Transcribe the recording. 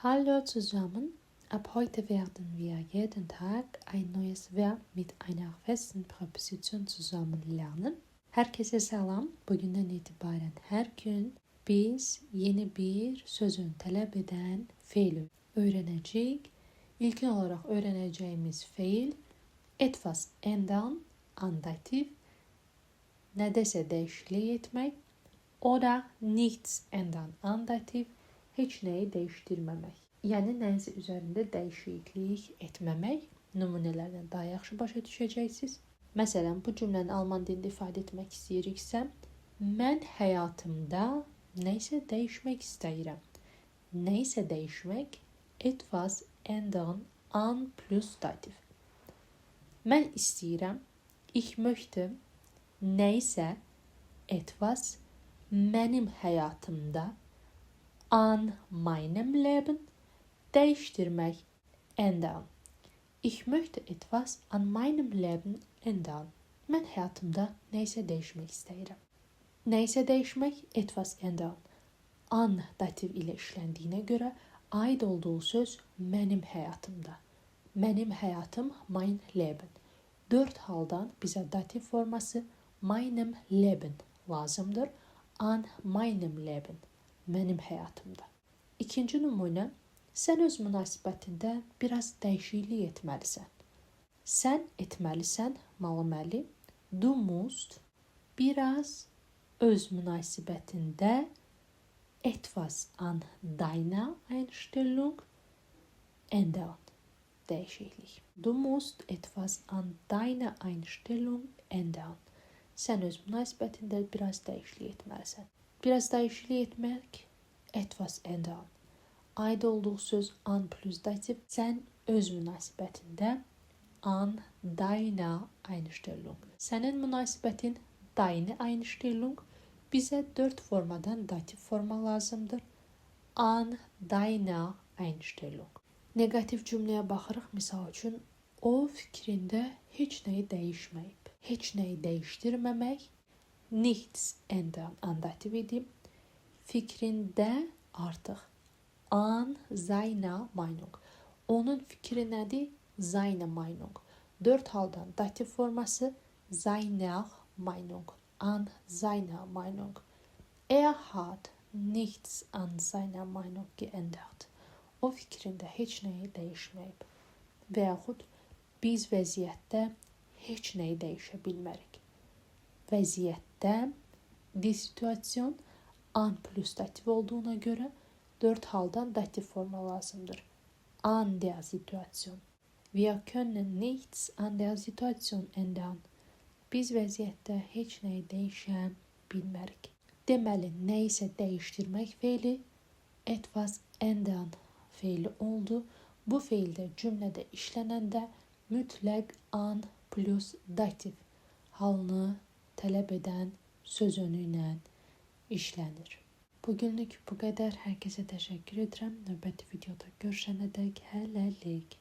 Hallo zusammen, ab heute werden wir jeden Tag ein neues Verb mit einer festen Präposition zusammen lernen. Herkese selam. Bugünden itibaren her gün biz yeni bir sözün talep eden fiili öğreneceğiz. İlk olarak öğreneceğimiz fiil etwas ändern, andatif, nedense değişikliği etmek. O da nichts ändern, andatif, hiç neyi değiştirmemek. Yəni nəyisə üzərində dəyişiklik etməmək. Nümunələrdən daha yaxşı başa düşəcəksiniz. Məsələn, bu cümləni alman dilində ifadə etmək istəyiriksə, mən həyatımda nəyisə dəyişmək istəyirəm. Nəyisə dəyişmək etwas ändern an plus dativ. Mən istəyirəm, ich möchte nəyisə etwas mənim həyatımda an meinem Leben değiştirmek ändern. Ich möchte etwas an meinem Leben ändern. Mən həyatımda nəyisə dəyişmək istəyirəm. Nəyisə dəyişmək etwas ändern. An dativ ilə işləndiyinə görə aid olduğu söz mənim həyatımda. Mənim həyatım mein Leben. 4 haldan bizə dativ forması meinem Leben lazımdır. An meinem Leben. Mənim həyatımda. İkinci nümunə, sən öz münasibətində biraz dəyişiklik etməlisən. Sən etməlisən, məli, du musst biraz öz münasibətində etwas an deiner Einstellung ändern. Dəyişiklik. Du musst etwas an deiner Einstellung ändern. Sən öz münasibətində biraz dəyişiklik etməlisən. Biraz dəyişiklik etmək etwas ändern. Aid olduğu söz an plus dativ. Sən öz münasibətində an deiner Einstellung. Sənin münasibətin deine Einstellung. Bizə 4 formadan dativ forma lazımdır. An deiner Einstellung. Negativ cümləyə baxırıq. Misal üçün, o fikrində heç nəyi dəyişməyib. Heç nəyi dəyişdirməmək. Nichts ändern andativ idi. Fikrində artıq an seiner Meinung. Onun fikri nədir? Seine Meinung. 4 haldan dativ forması seiner Meinung. An seiner Meinung. Er hat nichts an seiner Meinung geändert. O fikrində heç nəyi dəyişməyib. Və yaxud biz vəziyyətdə heç nəyi dəyişə bilmərik. Vəziyyətdə die Situation an plus dativ olduğuna görə 4 haldan dativ forma lazımdır. An der Situation. Wir können nichts an der Situation ändern. Biz vəziyyətdə heç nəyi dəyişə bilmərik. Deməli, nəyisə dəyişdirmək feili etwas ändern feili oldu. Bu feildə cümlədə işlənəndə mütləq an plus dativ halını tələb edən söz önü ilə işlənir. Bugünlük bu qədər. Hər kəsə təşəkkür edirəm. Növbəti videoda görüşənədək hələlik.